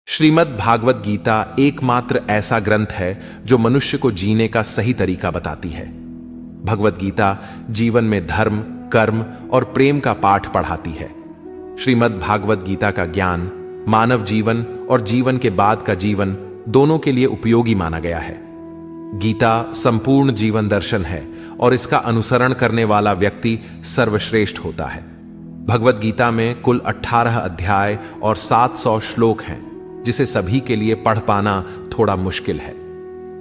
श्रीमद् भागवत गीता एकमात्र ऐसा ग्रंथ है जो मनुष्य को जीने का सही तरीका बताती है। भगवत गीता जीवन में धर्म, कर्म और प्रेम का पाठ पढ़ाती है। श्रीमद् भागवत गीता का ज्ञान मानव जीवन और जीवन के बाद का जीवन दोनों के लिए उपयोगी माना गया है। गीता संपूर्ण जीवन दर्शन है और इसका अनुसरण करने वाला व्यक्ति सर्वश्रेष्ठ होता है। भगवत गीता में कुल 18 अध्याय और 700 श्लोक हैं, जिसे सभी के लिए पढ़ पाना थोड़ा मुश्किल है।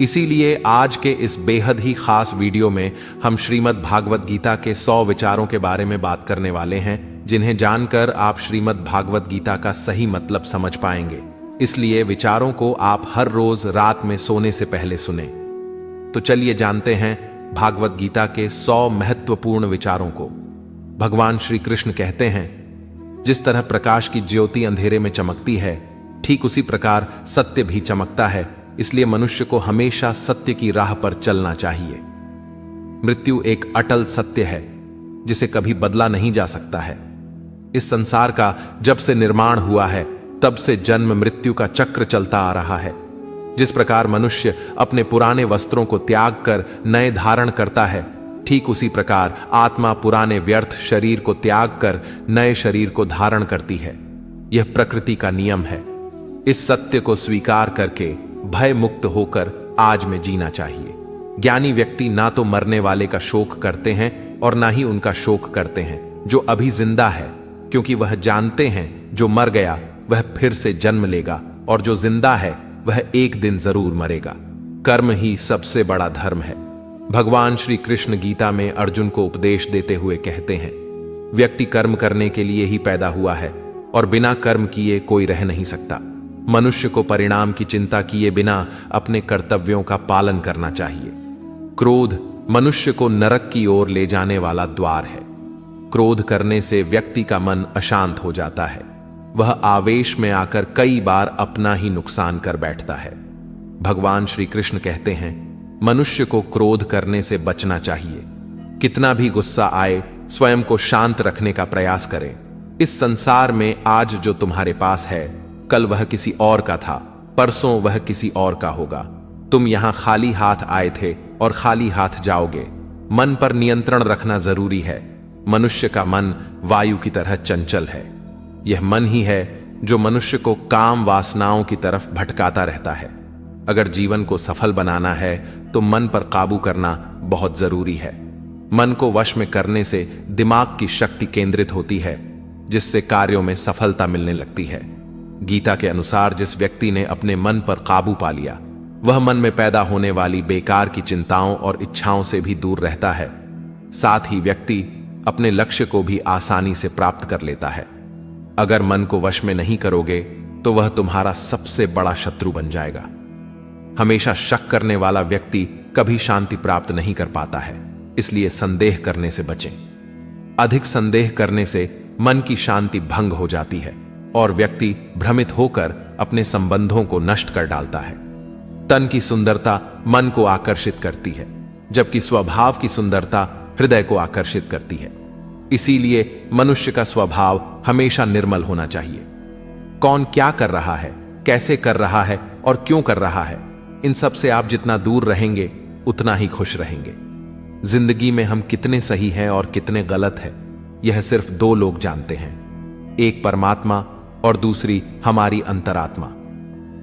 इसीलिए आज के इस बेहद ही खास वीडियो में हम श्रीमद् भागवत गीता के 100 विचारों के बारे में बात करने वाले हैं, जिन्हें जानकर आप श्रीमद् भागवत गीता का सही मतलब समझ पाएंगे। इसलिए विचारों को आप हर रोज रात में सोने से पहले सुने। तो चलिए जानते हैं भागवत गीता के 100 महत्वपूर्ण विचारों को। भगवान श्री कृष्ण कहते हैं, जिस तरह प्रकाश की ज्योति अंधेरे में चमकती है, ठीक उसी प्रकार सत्य भी चमकता है। इसलिए मनुष्य को हमेशा सत्य की राह पर चलना चाहिए। मृत्यु एक अटल सत्य है जिसे कभी बदला नहीं जा सकता है। इस संसार का जब से निर्माण हुआ है, तब से जन्म मृत्यु का चक्र चलता आ रहा है। जिस प्रकार मनुष्य अपने पुराने वस्त्रों को त्याग कर नए धारण करता है, ठीक उसी प्रकार आत्मा पुराने व्यर्थ शरीर को त्याग कर नए शरीर को धारण करती है। यह प्रकृति का नियम है। इस सत्य को स्वीकार करके भय मुक्त होकर आज में जीना चाहिए। ज्ञानी व्यक्ति ना तो मरने वाले का शोक करते हैं और ना ही उनका शोक करते हैं जो अभी जिंदा है, क्योंकि वह जानते हैं जो मर गया वह फिर से जन्म लेगा और जो जिंदा है वह एक दिन जरूर मरेगा। कर्म ही सबसे बड़ा धर्म है। भगवान श्री कृष्ण गीता में अर्जुन को उपदेश देते हुए कहते हैं, व्यक्ति कर्म करने के लिए ही पैदा हुआ है और बिना कर्म किए कोई रह नहीं सकता। मनुष्य को परिणाम की चिंता किए बिना अपने कर्तव्यों का पालन करना चाहिए। क्रोध मनुष्य को नरक की ओर ले जाने वाला द्वार है। क्रोध करने से व्यक्ति का मन अशांत हो जाता है। वह आवेश में आकर कई बार अपना ही नुकसान कर बैठता है। भगवान श्री कृष्ण कहते हैं, मनुष्य को क्रोध करने से बचना चाहिए। कितना भी गुस्सा आए, स्वयं को शांत रखने का प्रयास करें। इस संसार में आज जो तुम्हारे पास है, कल वह किसी और का था, परसों वह किसी और का होगा। तुम यहां खाली हाथ आए थे और खाली हाथ जाओगे। मन पर नियंत्रण रखना जरूरी है। मनुष्य का मन वायु की तरह चंचल है। यह मन ही है जो मनुष्य को काम वासनाओं की तरफ भटकाता रहता है। अगर जीवन को सफल बनाना है तो मन पर काबू करना बहुत जरूरी है। मन को वश में करने से दिमाग की शक्ति केंद्रित होती है, जिससे कार्यों में सफलता मिलने लगती है। गीता के अनुसार जिस व्यक्ति ने अपने मन पर काबू पा लिया, वह मन में पैदा होने वाली बेकार की चिंताओं और इच्छाओं से भी दूर रहता है। साथ ही व्यक्ति अपने लक्ष्य को भी आसानी से प्राप्त कर लेता है। अगर मन को वश में नहीं करोगे तो वह तुम्हारा सबसे बड़ा शत्रु बन जाएगा। हमेशा शक करने वाला व्यक्ति कभी शांति प्राप्त नहीं कर पाता है। इसलिए संदेह करने से बचें। अधिक संदेह करने से मन की शांति भंग हो जाती है और व्यक्ति भ्रमित होकर अपने संबंधों को नष्ट कर डालता है। तन की सुंदरता मन को आकर्षित करती है, जबकि स्वभाव की सुंदरता हृदय को आकर्षित करती है। इसीलिए मनुष्य का स्वभाव हमेशा निर्मल होना चाहिए। कौन क्या कर रहा है, कैसे कर रहा है और क्यों कर रहा है, इन सब से आप जितना दूर रहेंगे उतना ही खुश रहेंगे। जिंदगी में हम कितने सही हैं और कितने गलत हैं, यह सिर्फ 2 लोग जानते हैं, एक परमात्मा और दूसरी हमारी अंतरात्मा।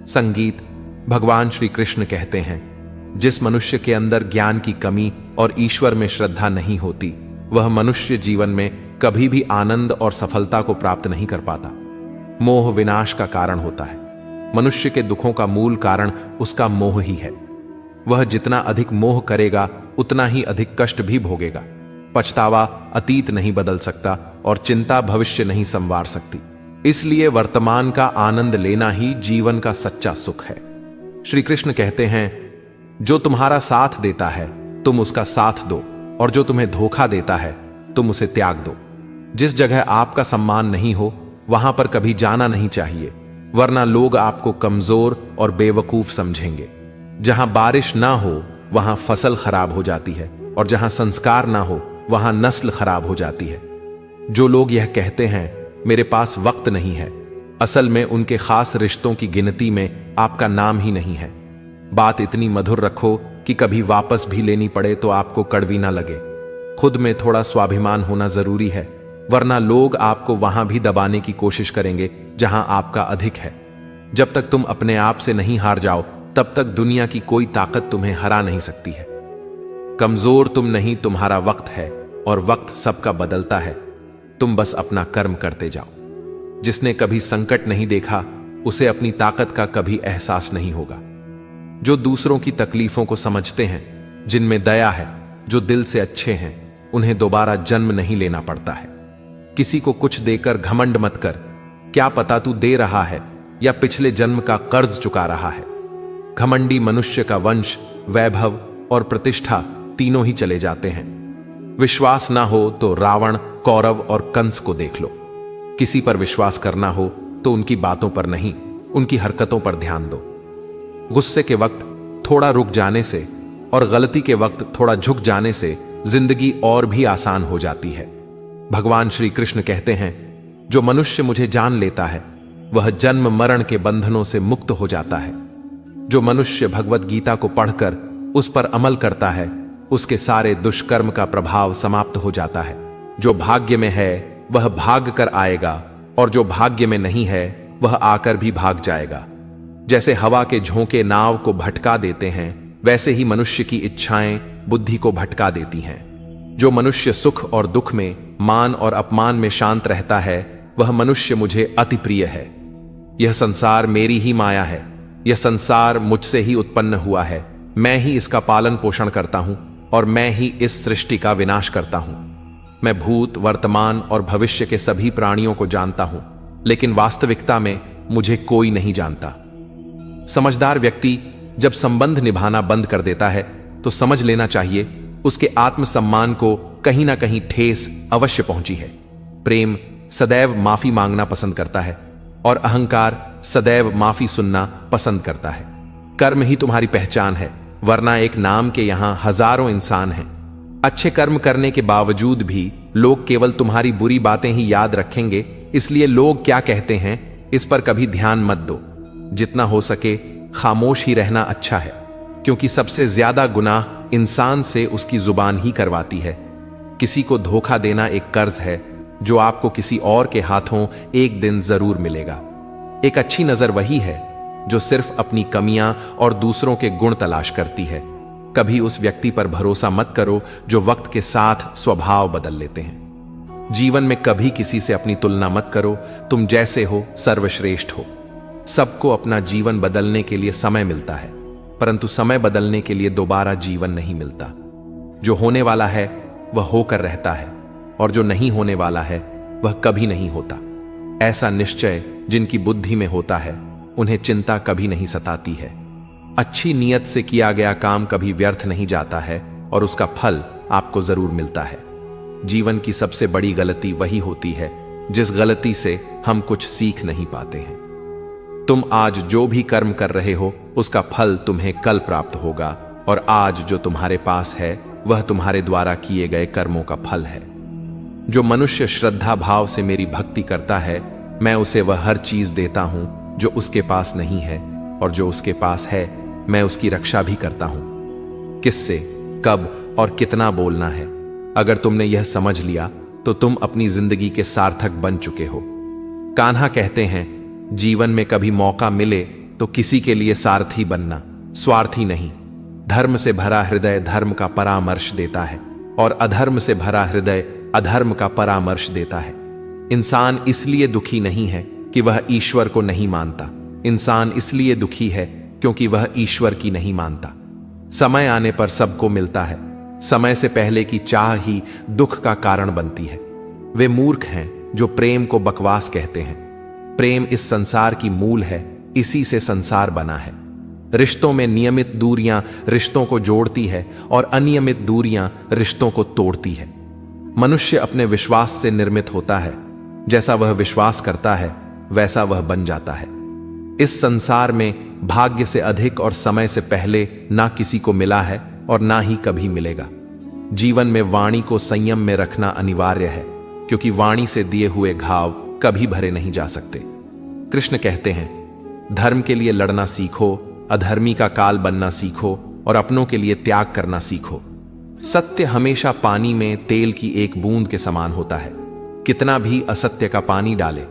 संगीत भगवान श्री कृष्ण कहते हैं, जिस मनुष्य के अंदर ज्ञान की कमी और ईश्वर में श्रद्धा नहीं होती, वह मनुष्य जीवन में कभी भी आनंद और सफलता को प्राप्त नहीं कर पाता। मोह विनाश का कारण होता है। मनुष्य के दुखों का मूल कारण उसका मोह ही है। वह जितना अधिक मोह करेगा उतना ही अधिक कष्ट भी भोगेगा। पछतावा अतीत नहीं बदल सकता और चिंता भविष्य नहीं संवार सकती। इसलिए वर्तमान का आनंद लेना ही जीवन का सच्चा सुख है। श्री कृष्ण कहते हैं, जो तुम्हारा साथ देता है तुम उसका साथ दो, और जो तुम्हें धोखा देता है तुम उसे त्याग दो। जिस जगह आपका सम्मान नहीं हो वहां पर कभी जाना नहीं चाहिए, वरना लोग आपको कमजोर और बेवकूफ समझेंगे। जहां बारिश ना हो वहां फसल खराब हो जाती है, और जहां संस्कार ना हो वहां नस्ल खराब हो जाती है। जो लोग यह कहते हैं, मेरे पास वक्त नहीं है, असल में उनके खास रिश्तों की गिनती में आपका नाम ही नहीं है। बात इतनी मधुर रखो कि कभी वापस भी लेनी पड़े तो आपको कड़वी ना लगे। खुद में थोड़ा स्वाभिमान होना जरूरी है, वरना लोग आपको वहां भी दबाने की कोशिश करेंगे जहां आपका अधिक है। जब तक तुम अपने आप से नहीं हार जाओ, तब तक दुनिया की कोई ताकत तुम्हें हरा नहीं सकती है। कमजोर तुम नहीं, तुम्हारा वक्त है, और वक्त सबका बदलता है। तुम बस अपना कर्म करते जाओ। जिसने कभी संकट नहीं देखा, उसे अपनी ताकत का कभी एहसास नहीं होगा। जो दूसरों की तकलीफों को समझते हैं, जिनमें दया है, जो दिल से अच्छे हैं, उन्हें दोबारा जन्म नहीं लेना पड़ता है। किसी को कुछ देकर घमंड मत कर। क्या पता तू दे रहा है या पिछले जन्म का कर्ज चुका रहा है। घमंडी मनुष्य का वंश, वैभव और प्रतिष्ठा तीनों ही चले जाते हैं। विश्वास ना हो तो रावण, कौरव और कंस को देख लो। किसी पर विश्वास करना हो तो उनकी बातों पर नहीं, उनकी हरकतों पर ध्यान दो। गुस्से के वक्त थोड़ा रुक जाने से और गलती के वक्त थोड़ा झुक जाने से जिंदगी और भी आसान हो जाती है। भगवान श्री कृष्ण कहते हैं, जो मनुष्य मुझे जान लेता है वह जन्म मरण के बंधनों से मुक्त हो जाता है। जो मनुष्य भगवत गीता को पढ़कर उस पर अमल करता है, उसके सारे दुष्कर्म का प्रभाव समाप्त हो जाता है। जो भाग्य में है वह भाग कर आएगा, और जो भाग्य में नहीं है वह आकर भी भाग जाएगा। जैसे हवा के झोंके नाव को भटका देते हैं, वैसे ही मनुष्य की इच्छाएं बुद्धि को भटका देती हैं। जो मनुष्य सुख और दुख में, मान और अपमान में शांत रहता है, वह मनुष्य मुझे अति प्रिय है। यह संसार मेरी ही माया है। यह संसार मुझसे ही उत्पन्न हुआ है। मैं ही इसका पालन पोषण करता हूं और मैं ही इस सृष्टि का विनाश करता हूं। मैं भूत, वर्तमान और भविष्य के सभी प्राणियों को जानता हूं, लेकिन वास्तविकता में मुझे कोई नहीं जानता। समझदार व्यक्ति जब संबंध निभाना बंद कर देता है तो समझ लेना चाहिए उसके आत्मसम्मान को कहीं ना कहीं ठेस अवश्य पहुंची है। प्रेम सदैव माफी मांगना पसंद करता है और अहंकार सदैव माफी सुनना पसंद करता है। कर्म ही तुम्हारी पहचान है, वरना एक नाम के यहां हजारों इंसान हैं। अच्छे कर्म करने के बावजूद भी लोग केवल तुम्हारी बुरी बातें ही याद रखेंगे, इसलिए लोग क्या कहते हैं इस पर कभी ध्यान मत दो। जितना हो सके खामोश ही रहना अच्छा है, क्योंकि सबसे ज्यादा गुनाह इंसान से उसकी जुबान ही करवाती है। किसी को धोखा देना एक कर्ज है जो आपको किसी और के हाथों एक दिन जरूर मिलेगा। एक अच्छी नजर वही है जो सिर्फ अपनी कमियां और दूसरों के गुण तलाश करती है। कभी उस व्यक्ति पर भरोसा मत करो जो वक्त के साथ स्वभाव बदल लेते हैं। जीवन में कभी किसी से अपनी तुलना मत करो। तुम जैसे हो सर्वश्रेष्ठ हो। सबको अपना जीवन बदलने के लिए समय मिलता है, परंतु समय बदलने के लिए दोबारा जीवन नहीं मिलता। जो होने वाला है वह होकर रहता है, और जो नहीं होने वाला है वह कभी नहीं होता। ऐसा निश्चय जिनकी बुद्धि में होता है, उन्हें चिंता कभी नहीं सताती है। अच्छी नीयत से किया गया काम कभी व्यर्थ नहीं जाता है और उसका फल आपको जरूर मिलता है। जीवन की सबसे बड़ी गलती वही होती है जिस गलती से हम कुछ सीख नहीं पाते हैं। तुम आज जो भी कर्म कर रहे हो उसका फल तुम्हें कल प्राप्त होगा, और आज जो तुम्हारे पास है वह तुम्हारे द्वारा किए गए कर्मों का फल है। जो मनुष्य श्रद्धा भाव से मेरी भक्ति करता है, मैं उसे वह हर चीज देता हूं जो उसके पास नहीं है, और जो उसके पास है मैं उसकी रक्षा भी करता हूं। किससे, कब और कितना बोलना है, अगर तुमने यह समझ लिया तो तुम अपनी जिंदगी के सार्थक बन चुके हो। कान्हा कहते हैं, जीवन में कभी मौका मिले तो किसी के लिए सारथी बनना, स्वार्थी नहीं। धर्म से भरा हृदय धर्म का परामर्श देता है, और अधर्म से भरा हृदय अधर्म का परामर्श देता है। इंसान इसलिए दुखी नहीं है कि वह ईश्वर को नहीं मानता। इंसान इसलिए दुखी है क्योंकि वह ईश्वर की नहीं मानता। समय आने पर सबको मिलता है। समय से पहले की चाह ही दुख का कारण बनती है। वे मूर्ख हैं जो प्रेम को बकवास कहते हैं। प्रेम इस संसार की मूल है, इसी से संसार बना है। रिश्तों में नियमित दूरियां रिश्तों को जोड़ती है और अनियमित दूरियां रिश्तों को तोड़ती है। मनुष्य अपने विश्वास से निर्मित होता है। जैसा वह विश्वास करता है वैसा वह बन जाता है। इस संसार में भाग्य से अधिक और समय से पहले ना किसी को मिला है और ना ही कभी मिलेगा। जीवन में वाणी को संयम में रखना अनिवार्य है, क्योंकि वाणी से दिए हुए घाव कभी भरे नहीं जा सकते। कृष्ण कहते हैं, धर्म के लिए लड़ना सीखो, अधर्मी का काल बनना सीखो और अपनों के लिए त्याग करना सीखो। सत्य हमेशा पानी में तेल की एक बूंद के समान होता है। कितना भी असत्य का पानी डाले,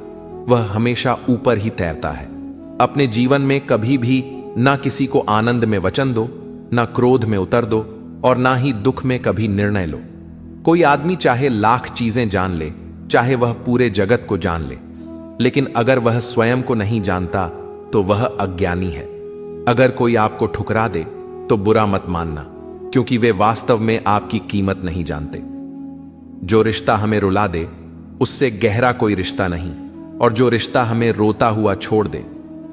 वह हमेशा ऊपर ही तैरता है। अपने जीवन में कभी भी ना किसी को आनंद में वचन दो, ना क्रोध में उतर दो और ना ही दुख में कभी निर्णय लो। कोई आदमी चाहे लाख चीजें जान ले, चाहे वह पूरे जगत को जान ले, लेकिन अगर वह स्वयं को नहीं जानता तो वह अज्ञानी है। अगर कोई आपको ठुकरा दे तो बुरा मत मानना, क्योंकि वे वास्तव में आपकी कीमत नहीं जानते। जो रिश्ता हमें रुला दे उससे गहरा कोई रिश्ता नहीं, और जो रिश्ता हमें रोता हुआ छोड़ दे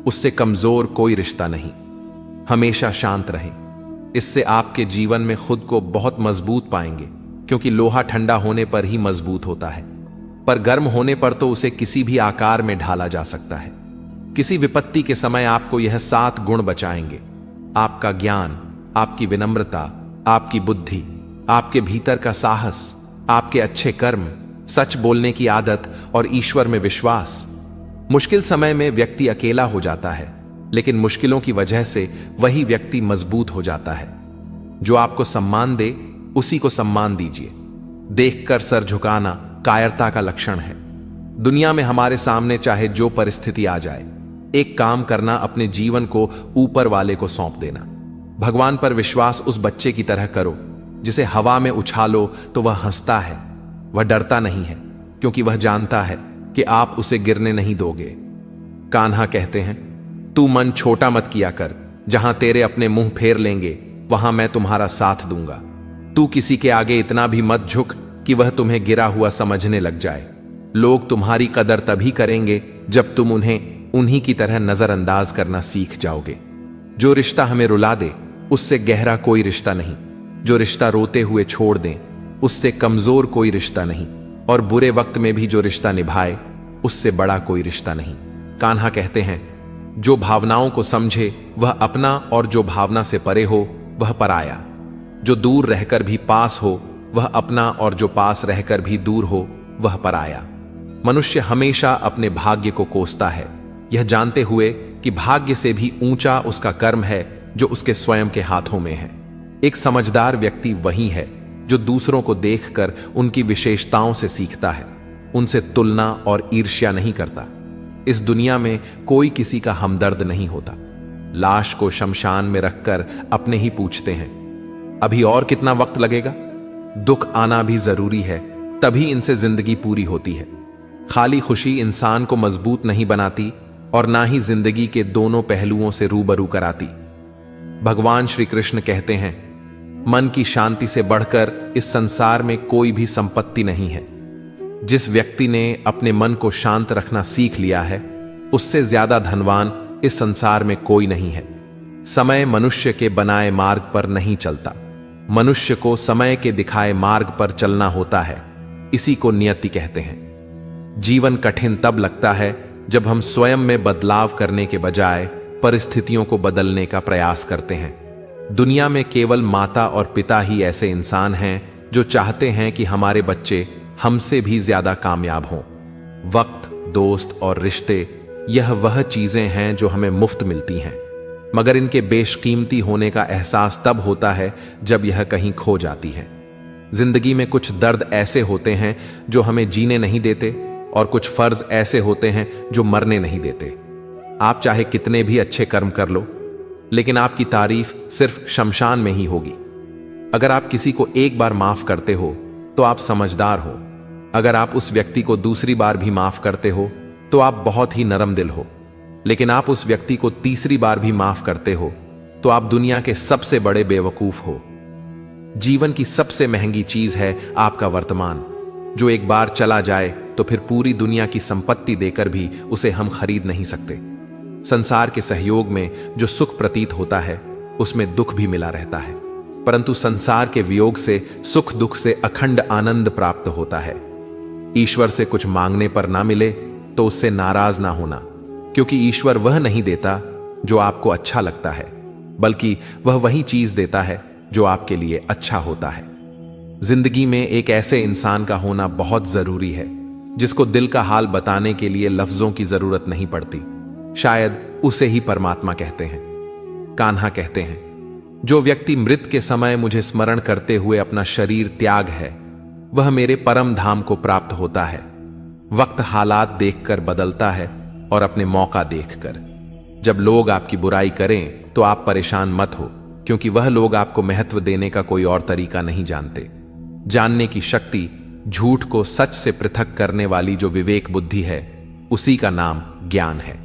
उससे कमजोर कोई रिश्ता नहीं। हमेशा शांत रहें, इससे आपके जीवन में खुद को बहुत मजबूत पाएंगे, क्योंकि लोहा ठंडा होने पर ही मजबूत होता है, पर गर्म होने पर तो उसे किसी भी आकार में ढाला जा सकता है। किसी विपत्ति के समय आपको यह 7 गुण बचाएंगे: आपका ज्ञान, आपकी विनम्रता, आपकी बुद्धि, आपके भीतर का साहस, आपके अच्छे कर्म, सच बोलने की आदत और ईश्वर में विश्वास। मुश्किल समय में व्यक्ति अकेला हो जाता है, लेकिन मुश्किलों की वजह से वही व्यक्ति मजबूत हो जाता है। जो आपको सम्मान दे उसी को सम्मान दीजिए। देखकर सर झुकाना कायरता का लक्षण है। दुनिया में हमारे सामने चाहे जो परिस्थिति आ जाए, एक काम करना, अपने जीवन को ऊपर वाले को सौंप देना। भगवान पर विश्वास उस बच्चे की तरह करो जिसे हवा में उछालो तो वह हंसता है। वह डरता नहीं है, क्योंकि वह जानता है कि आप उसे गिरने नहीं दोगे। कान्हा कहते हैं, तू मन छोटा मत किया कर, जहां तेरे अपने मुंह फेर लेंगे वहां मैं तुम्हारा साथ दूंगा। तू किसी के आगे इतना भी मत झुक कि वह तुम्हें गिरा हुआ समझने लग जाए। लोग तुम्हारी कदर तभी करेंगे जब तुम उन्हें उन्हीं की तरह नजरअंदाज करना सीख जाओगे। जो रिश्ता हमें रुला दे उससे गहरा कोई रिश्ता नहीं। जो रिश्ता रोते हुए छोड़ दें उससे कमजोर कोई रिश्ता नहीं, और बुरे वक्त में भी जो रिश्ता निभाए उससे बड़ा कोई रिश्ता नहीं। कान्हा कहते हैं, जो भावनाओं को समझे वह अपना, और जो भावना से परे हो वह पराया। जो दूर रहकर भी पास हो वह अपना, और जो पास रहकर भी दूर हो वह पराया। मनुष्य हमेशा अपने भाग्य को कोसता है, यह जानते हुए कि भाग्य से भी ऊंचा उसका कर्म है जो उसके स्वयं के हाथों में है। एक समझदार व्यक्ति वही है जो दूसरों को देखकर उनकी विशेषताओं से सीखता है, उनसे तुलना और ईर्ष्या नहीं करता। इस दुनिया में कोई किसी का हमदर्द नहीं होता। लाश को शमशान में रखकर अपने ही पूछते हैं, अभी और कितना वक्त लगेगा? दुख आना भी जरूरी है, तभी इनसे जिंदगी पूरी होती है। खाली खुशी इंसान को मजबूत नहीं बनाती और ना ही जिंदगी के दोनों पहलुओं से रूबरू कराती। भगवान श्री कृष्ण कहते हैं, मन की शांति से बढ़कर इस संसार में कोई भी संपत्ति नहीं है। जिस व्यक्ति ने अपने मन को शांत रखना सीख लिया है, उससे ज्यादा धनवान इस संसार में कोई नहीं है। समय मनुष्य के बनाए मार्ग पर नहीं चलता, मनुष्य को समय के दिखाए मार्ग पर चलना होता है। इसी को नियति कहते हैं। जीवन कठिन तब लगता है जब हम स्वयं में बदलाव करने के बजाय परिस्थितियों को बदलने का प्रयास करते हैं। दुनिया में केवल माता और पिता ही ऐसे इंसान हैं जो चाहते हैं कि हमारे बच्चे हमसे भी ज्यादा कामयाब हों। वक्त, दोस्त और रिश्ते, यह वह चीजें हैं जो हमें मुफ्त मिलती हैं, मगर इनके बेशकीमती होने का एहसास तब होता है जब यह कहीं खो जाती है। जिंदगी में कुछ दर्द ऐसे होते हैं जो हमें जीने नहीं देते, और कुछ फर्ज ऐसे होते हैं जो मरने नहीं देते। आप चाहे कितने भी अच्छे कर्म कर लो, लेकिन आपकी तारीफ सिर्फ शमशान में ही होगी। अगर आप किसी को एक बार माफ करते हो तो आप समझदार हो। अगर आप उस व्यक्ति को दूसरी बार भी माफ करते हो तो आप बहुत ही नरम दिल हो। लेकिन आप उस व्यक्ति को तीसरी बार भी माफ करते हो तो आप दुनिया के सबसे बड़े बेवकूफ हो। जीवन की सबसे महंगी चीज है आपका वर्तमान, जो एक बार चला जाए तो फिर पूरी दुनिया की संपत्ति देकर भी उसे हम खरीद नहीं सकते। संसार के सहयोग में जो सुख प्रतीत होता है उसमें दुख भी मिला रहता है, परंतु संसार के वियोग से सुख दुख से अखंड आनंद प्राप्त होता है। ईश्वर से कुछ मांगने पर ना मिले तो उससे नाराज ना होना, क्योंकि ईश्वर वह नहीं देता जो आपको अच्छा लगता है, बल्कि वह वही चीज देता है जो आपके लिए अच्छा होता है। जिंदगी में एक ऐसे इंसान का होना बहुत जरूरी है जिसको दिल का हाल बताने के लिए लफ्जों की जरूरत नहीं पड़ती। शायद उसे ही परमात्मा कहते हैं। कान्हा कहते हैं, जो व्यक्ति मृत के समय मुझे स्मरण करते हुए अपना शरीर त्याग है, वह मेरे परम धाम को प्राप्त होता है। वक्त हालात देखकर बदलता है और अपने मौका देखकर। जब लोग आपकी बुराई करें तो आप परेशान मत हो, क्योंकि वह लोग आपको महत्व देने का कोई और तरीका नहीं जानते। जानने की शक्ति, झूठ को सच से पृथक करने वाली जो विवेक बुद्धि है, उसी का नाम ज्ञान है।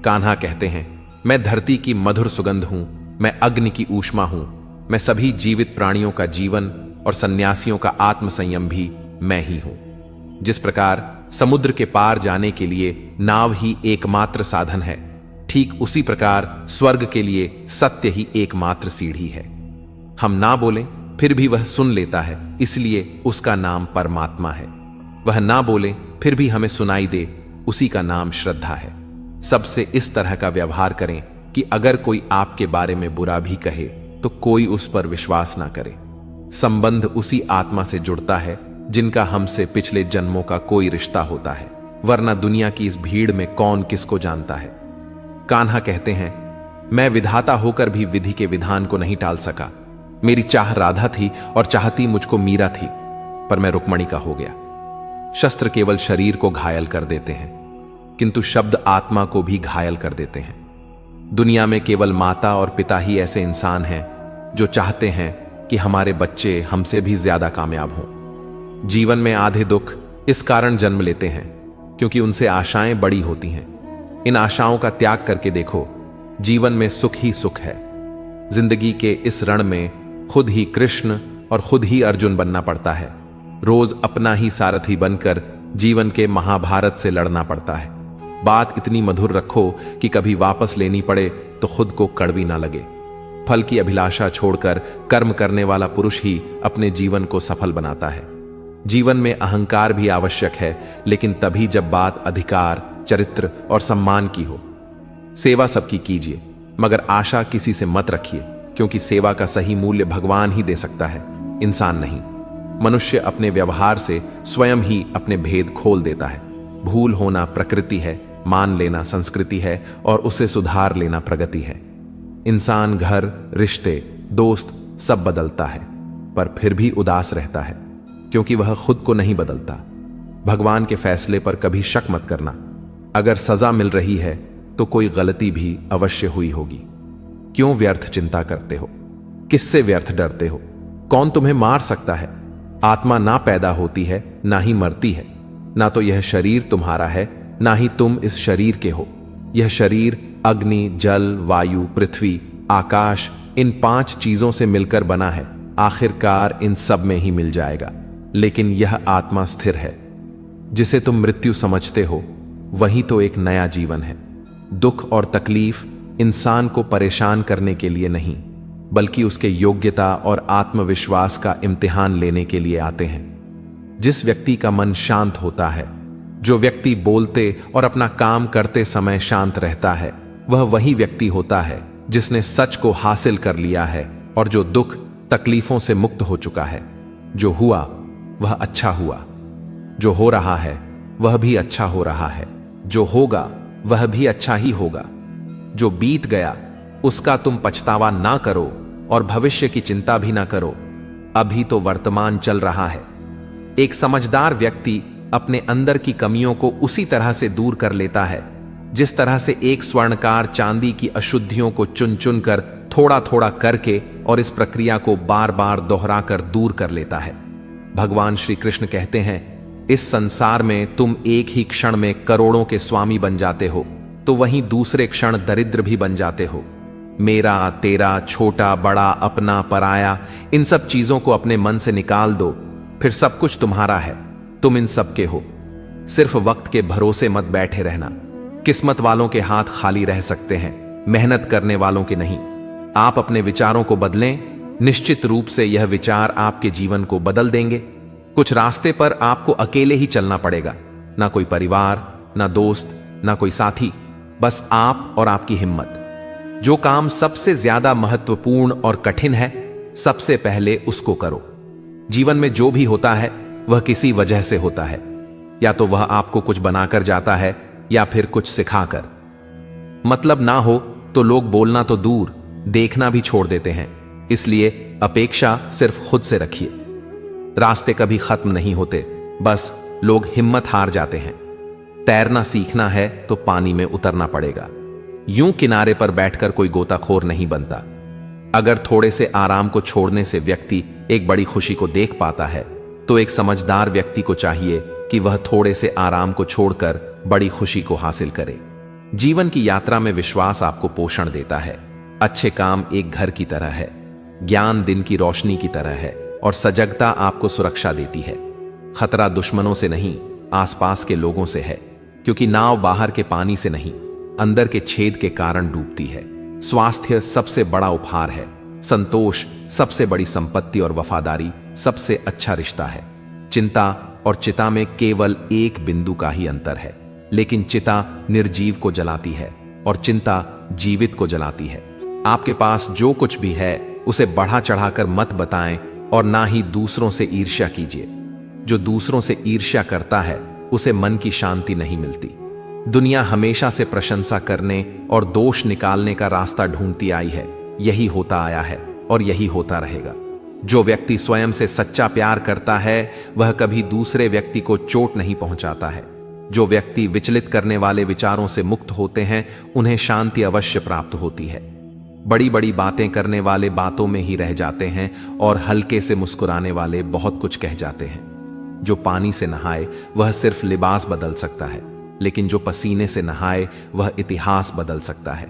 कान्हा कहते हैं, मैं धरती की मधुर सुगंध हूं, मैं अग्नि की ऊष्मा हूं, मैं सभी जीवित प्राणियों का जीवन और सन्यासियों का आत्मसंयम भी मैं ही हूं। जिस प्रकार समुद्र के पार जाने के लिए नाव ही एकमात्र साधन है, ठीक उसी प्रकार स्वर्ग के लिए सत्य ही एकमात्र सीढ़ी है। हम ना बोलें फिर भी वह सुन लेता है, इसलिए उसका नाम परमात्मा है। वह ना बोले फिर भी हमें सुनाई दे, उसी का नाम श्रद्धा है। सबसे इस तरह का व्यवहार करें कि अगर कोई आपके बारे में बुरा भी कहे तो कोई उस पर विश्वास ना करे। संबंध उसी आत्मा से जुड़ता है जिनका हमसे पिछले जन्मों का कोई रिश्ता होता है, वरना दुनिया की इस भीड़ में कौन किसको जानता है। कान्हा कहते हैं, मैं विधाता होकर भी विधि के विधान को नहीं टाल सका। मेरी चाह राधा थी और चाहती मुझको मीरा थी, पर मैं रुक्मणी का हो गया। शस्त्र केवल शरीर को घायल कर देते हैं, किंतु शब्द आत्मा को भी घायल कर देते हैं। दुनिया में केवल माता और पिता ही ऐसे इंसान हैं जो चाहते हैं कि हमारे बच्चे हमसे भी ज्यादा कामयाब हों। जीवन में आधे दुख इस कारण जन्म लेते हैं क्योंकि उनसे आशाएं बड़ी होती हैं। इन आशाओं का त्याग करके देखो, जीवन में सुख ही सुख है। जिंदगी के इस रण में खुद ही कृष्ण और खुद ही अर्जुन बनना पड़ता है। रोज अपना ही सारथी बनकर जीवन के महाभारत से लड़ना पड़ता है। बात इतनी मधुर रखो कि कभी वापस लेनी पड़े तो खुद को कड़वी ना लगे। फल की अभिलाषा छोड़कर कर्म करने वाला पुरुष ही अपने जीवन को सफल बनाता है। जीवन में अहंकार भी आवश्यक है, लेकिन तभी जब बात अधिकार, चरित्र और सम्मान की हो। सेवा सबकी कीजिए, मगर आशा किसी से मत रखिए, क्योंकि सेवा का सही मूल्य भगवान ही दे सकता है, इंसान नहीं। मनुष्य अपने व्यवहार से स्वयं ही अपने भेद खोल देता है। भूल होना प्रकृति है, मान लेना संस्कृति है और उसे सुधार लेना प्रगति है। इंसान घर, रिश्ते, दोस्त सब बदलता है, पर फिर भी उदास रहता है, क्योंकि वह खुद को नहीं बदलता। भगवान के फैसले पर कभी शक मत करना। अगर सजा मिल रही है तो कोई गलती भी अवश्य हुई होगी। क्यों व्यर्थ चिंता करते हो? किससे व्यर्थ डरते हो? कौन तुम्हें मार सकता है? आत्मा ना पैदा होती है ना ही मरती है। ना तो यह शरीर तुम्हारा है, ना ही तुम इस शरीर के हो। यह शरीर अग्नि, जल, वायु, पृथ्वी, आकाश, इन 5 चीजों से मिलकर बना है। आखिरकार इन सब में ही मिल जाएगा। लेकिन यह आत्मा स्थिर है। जिसे तुम मृत्यु समझते हो, वही तो एक नया जीवन है। दुख और तकलीफ इंसान को परेशान करने के लिए नहीं, बल्कि उसके योग्यता और आत्मविश्वास का इम्तिहान लेने के लिए आते हैं। जिस व्यक्ति का मन शांत होता है, जो व्यक्ति बोलते और अपना काम करते समय शांत रहता है, वह वही व्यक्ति होता है जिसने सच को हासिल कर लिया है और जो दुख तकलीफों से मुक्त हो चुका है। जो हुआ वह अच्छा हुआ, जो हो रहा है वह भी अच्छा हो रहा है, जो होगा वह भी अच्छा ही होगा। जो बीत गया उसका तुम पछतावा ना करो और भविष्य की चिंता भी ना करो। अभी तो वर्तमान चल रहा है। एक समझदार व्यक्ति अपने अंदर की कमियों को उसी तरह से दूर कर लेता है जिस तरह से एक स्वर्णकार चांदी की अशुद्धियों को चुन चुन कर थोड़ा थोड़ा करके और इस प्रक्रिया को बार बार दोहराकर दूर कर लेता है। भगवान श्री कृष्ण कहते हैं, इस संसार में तुम एक ही क्षण में करोड़ों के स्वामी बन जाते हो, तो वहीं दूसरे क्षण दरिद्र भी बन जाते हो। मेरा, तेरा, छोटा, बड़ा, अपना, पराया, इन सब चीजों को अपने मन से निकाल दो, फिर सब कुछ तुम्हारा है। तुम इन सब के हो। सिर्फ वक्त के भरोसे मत बैठे रहना। किस्मत वालों के हाथ खाली रह सकते हैं, मेहनत करने वालों के नहीं। आप अपने विचारों को बदलें, निश्चित रूप से यह विचार आपके जीवन को बदल देंगे। कुछ रास्ते पर आपको अकेले ही चलना पड़ेगा, ना कोई परिवार, ना दोस्त, ना कोई साथी, बस आप और आपकी हिम्मत। जो काम सबसे ज्यादा महत्वपूर्ण और कठिन है, सबसे पहले उसको करो। जीवन में जो भी होता है वह किसी वजह से होता है, या तो वह आपको कुछ बनाकर जाता है या फिर कुछ सिखाकर। मतलब ना हो तो लोग बोलना तो दूर, देखना भी छोड़ देते हैं। इसलिए अपेक्षा सिर्फ खुद से रखिए। रास्ते कभी खत्म नहीं होते, बस लोग हिम्मत हार जाते हैं। तैरना सीखना है तो पानी में उतरना पड़ेगा। यूं किनारे पर बैठकर कोई गोताखोर नहीं बनता। अगर थोड़े से आराम को छोड़ने से व्यक्ति एक बड़ी खुशी को देख पाता है, तो एक समझदार व्यक्ति को चाहिए कि वह थोड़े से आराम को छोड़कर बड़ी खुशी को हासिल करे। जीवन की यात्रा में विश्वास आपको पोषण देता है। अच्छे काम एक घर की तरह है, ज्ञान दिन की रोशनी की तरह है, और सजगता आपको सुरक्षा देती है। खतरा दुश्मनों से नहीं, आसपास के लोगों से है, क्योंकि नाव बाहर के पानी से नहीं, अंदर के छेद के कारण डूबती है। स्वास्थ्य सबसे बड़ा उपहार है, संतोष सबसे बड़ी संपत्ति, और वफादारी सबसे अच्छा रिश्ता है। चिंता और चिता में केवल एक बिंदु का ही अंतर है, लेकिन चिता निर्जीव को जलाती है और चिंता जीवित को जलाती है। आपके पास जो कुछ भी है उसे बढ़ा चढ़ाकर मत बताएं, और ना ही दूसरों से ईर्ष्या कीजिए। जो दूसरों से ईर्ष्या करता है उसे मन की शांति नहीं मिलती। दुनिया हमेशा से प्रशंसा करने और दोष निकालने का रास्ता ढूंढती आई है। यही होता आया है और यही होता रहेगा। जो व्यक्ति स्वयं से सच्चा प्यार करता है वह कभी दूसरे व्यक्ति को चोट नहीं पहुंचाता है। जो व्यक्ति विचलित करने वाले विचारों से मुक्त होते हैं उन्हें शांति अवश्य प्राप्त होती है। बड़ी बड़ी बातें करने वाले बातों में ही रह जाते हैं, और हल्के से मुस्कुराने वाले बहुत कुछ कह जाते हैं। जो पानी से नहाए वह सिर्फ लिबास बदल सकता है, लेकिन जो पसीने से नहाए वह इतिहास बदल सकता है।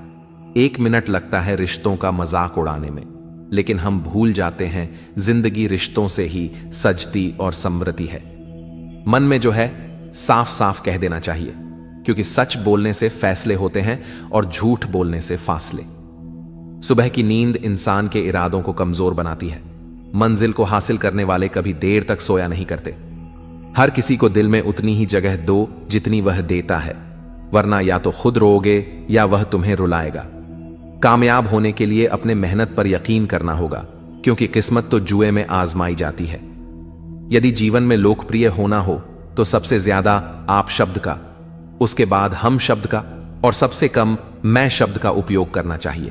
1 मिनट लगता है रिश्तों का मजाक उड़ाने में, लेकिन हम भूल जाते हैं जिंदगी रिश्तों से ही सजती और समृद्धि है। मन में जो है साफ साफ कह देना चाहिए, क्योंकि सच बोलने से फैसले होते हैं और झूठ बोलने से फासले। सुबह की नींद इंसान के इरादों को कमजोर बनाती है। मंजिल को हासिल करने वाले कभी देर तक सोया नहीं करते। हर किसी को दिल में उतनी ही जगह दो जितनी वह देता है, वरना या तो खुद रोओगे या वह तुम्हें रुलाएगा। कामयाब होने के लिए अपने मेहनत पर यकीन करना होगा, क्योंकि किस्मत तो जुए में आजमाई जाती है। यदि जीवन में लोकप्रिय होना हो तो सबसे ज्यादा आप शब्द का, उसके बाद हम शब्द का, और सबसे कम मैं शब्द का उपयोग करना चाहिए।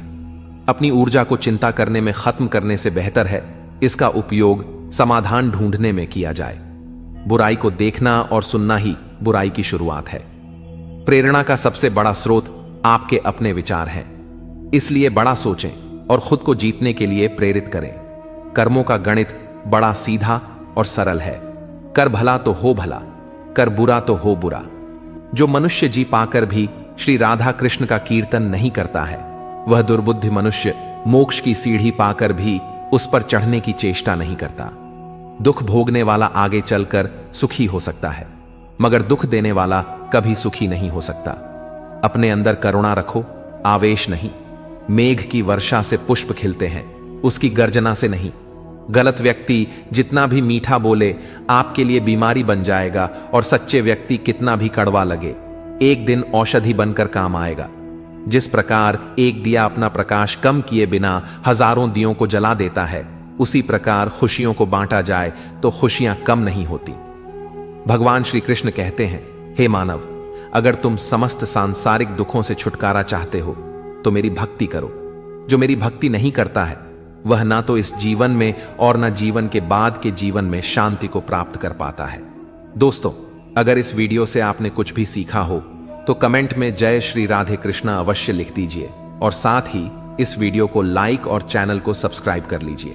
अपनी ऊर्जा को चिंता करने में खत्म करने से बेहतर है इसका उपयोग समाधान ढूंढने में किया जाए। बुराई को देखना और सुनना ही बुराई की शुरुआत है। प्रेरणा का सबसे बड़ा स्रोत आपके अपने विचार हैं, इसलिए बड़ा सोचें और खुद को जीतने के लिए प्रेरित करें। कर्मों का गणित बड़ा सीधा और सरल है। कर भला तो हो भला, कर बुरा तो हो बुरा। जो मनुष्य जी पाकर भी श्री राधा कृष्ण का कीर्तन नहीं करता है, वह दुर्बुद्धि मनुष्य मोक्ष की सीढ़ी पाकर भी उस पर चढ़ने की चेष्टा नहीं करता। दुख भोगने वाला आगे चलकर सुखी हो सकता है, मगर दुख देने वाला कभी सुखी नहीं हो सकता। अपने अंदर करुणा रखो, आवेश नहीं। मेघ की वर्षा से पुष्प खिलते हैं, उसकी गर्जना से नहीं। गलत व्यक्ति जितना भी मीठा बोले आपके लिए बीमारी बन जाएगा, और सच्चे व्यक्ति कितना भी कड़वा लगे एक दिन औषधि बनकर काम आएगा। जिस प्रकार एक दिया अपना प्रकाश कम किए बिना हजारों दियों को जला देता है, उसी प्रकार खुशियों को बांटा जाए तो खुशियां कम नहीं होती। भगवान श्री कृष्ण कहते हैं, हे मानव, अगर तुम समस्त सांसारिक दुखों से छुटकारा चाहते हो तो मेरी भक्ति करो। जो मेरी भक्ति नहीं करता है वह ना तो इस जीवन में और ना जीवन के बाद के जीवन में शांति को प्राप्त कर पाता है। दोस्तों, अगर इस वीडियो से आपने कुछ भी सीखा हो तो कमेंट में जय श्री राधे कृष्णा अवश्य लिख दीजिए, और साथ ही इस वीडियो को लाइक और चैनल को सब्सक्राइब कर लीजिए।